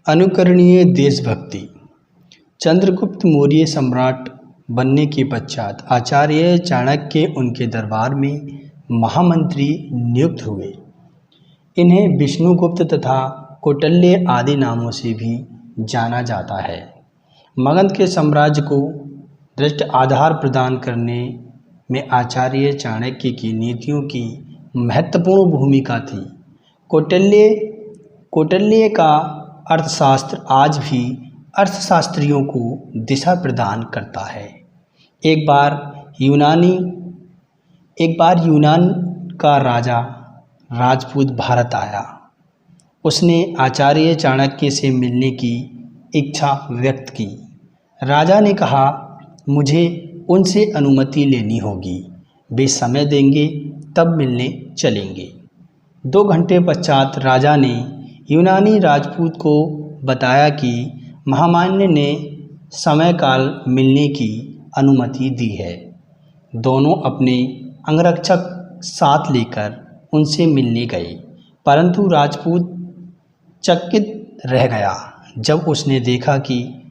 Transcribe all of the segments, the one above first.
अनुकरणीय देशभक्ति। चंद्रगुप्त मौर्य सम्राट बनने के पश्चात आचार्य चाणक्य उनके दरबार में महामंत्री नियुक्त हुए। इन्हें विष्णुगुप्त तथा कौटिल्य आदि नामों से भी जाना जाता है। मगध के साम्राज्य को दृढ़ आधार प्रदान करने में आचार्य चाणक्य की नीतियों की महत्वपूर्ण भूमिका थी। कौटिल्य का अर्थशास्त्र आज भी अर्थशास्त्रियों को दिशा प्रदान करता है। एक बार यूनान का राजा राजपूत भारत आया। उसने आचार्य चाणक्य से मिलने की इच्छा व्यक्त की। राजा ने कहा, मुझे उनसे अनुमति लेनी होगी, वे समय देंगे तब मिलने चलेंगे। 2 घंटे पश्चात राजा ने यूनानी राजपूत को बताया कि महामान्य ने समय काल मिलने की अनुमति दी है। दोनों अपने अंगरक्षक साथ लेकर उनसे मिलने गए, परंतु राजपूत चकित रह गया जब उसने देखा कि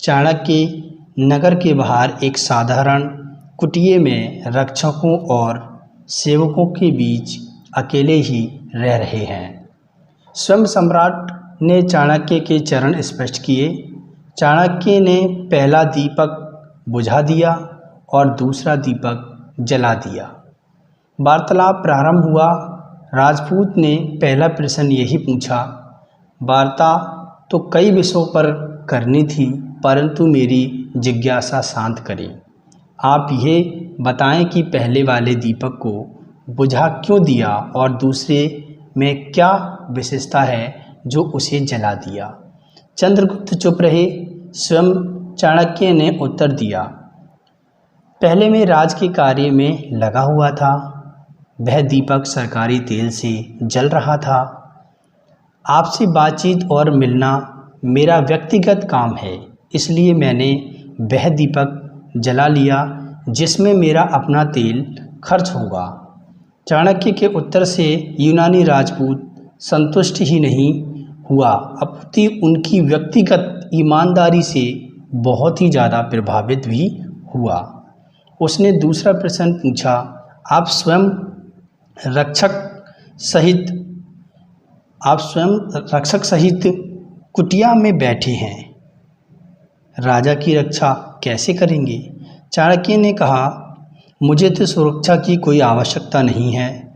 चाणक्य नगर के बाहर एक साधारण कुटिया में रक्षकों और सेवकों के बीच अकेले ही रह रहे हैं। स्वयं सम्राट ने चाणक्य के चरण स्पर्श किए। चाणक्य ने पहला दीपक बुझा दिया और दूसरा दीपक जला दिया। वार्तालाप प्रारंभ हुआ। राजपूत ने पहला प्रश्न यही पूछा, वार्ता तो कई विषयों पर करनी थी, परंतु मेरी जिज्ञासा शांत करें। आप ये बताएं कि पहले वाले दीपक को बुझा क्यों दिया और दूसरे में क्या विशेषता है जो उसे जला दिया। चंद्रगुप्त चुप रहे। स्वयं चाणक्य ने उत्तर दिया, पहले मैं राज के कार्य में लगा हुआ था। वह दीपक सरकारी तेल से जल रहा था। आपसे बातचीत और मिलना मेरा व्यक्तिगत काम है, इसलिए मैंने वह दीपक जला लिया जिसमें मेरा अपना तेल खर्च होगा। चाणक्य के उत्तर से यूनानी राजपूत संतुष्ट ही नहीं हुआ, अपितु उनकी व्यक्तिगत ईमानदारी से बहुत ही ज़्यादा प्रभावित भी हुआ। उसने दूसरा प्रश्न पूछा, आप स्वयं रक्षक सहित कुटिया में बैठे हैं, राजा की रक्षा कैसे करेंगे? चाणक्य ने कहा, मुझे तो सुरक्षा की कोई आवश्यकता नहीं है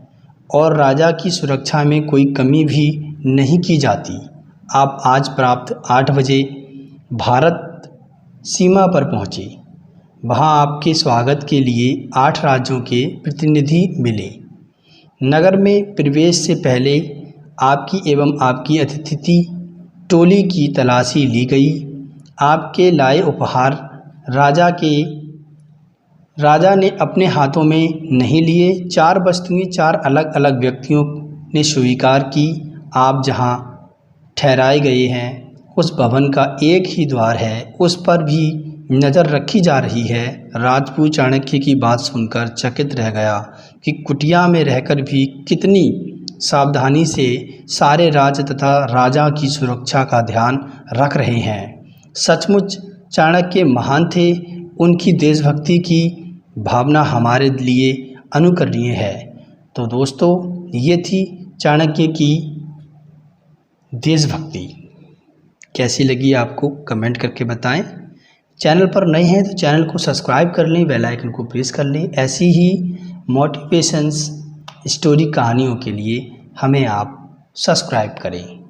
और राजा की सुरक्षा में कोई कमी भी नहीं की जाती। आप आज प्राप्त 8 बजे भारत सीमा पर पहुँचे। वहाँ आपके स्वागत के लिए 8 राज्यों के प्रतिनिधि मिले। नगर में प्रवेश से पहले आपकी एवं आपकी अतिथि टोली की तलाशी ली गई। आपके लाए उपहार राजा ने अपने हाथों में नहीं लिए। 4 वस्तुएं 4 अलग अलग व्यक्तियों ने स्वीकार की। आप जहां ठहराए गए हैं उस भवन का एक ही द्वार है, उस पर भी नज़र रखी जा रही है। राजपूत चाणक्य की बात सुनकर चकित रह गया कि कुटिया में रहकर भी कितनी सावधानी से सारे राज्य तथा राजा की सुरक्षा का ध्यान रख रहे हैं। सचमुच चाणक्य महान थे। उनकी देशभक्ति की भावना हमारे लिए अनुकरणीय है। तो दोस्तों, ये थी चाणक्य की देशभक्ति। कैसी लगी आपको कमेंट करके बताएं। चैनल पर नए हैं तो चैनल को सब्सक्राइब कर लें, बेल आइकन को प्रेस कर लें। ऐसी ही मोटिवेशंस स्टोरी कहानियों के लिए हमें आप सब्सक्राइब करें।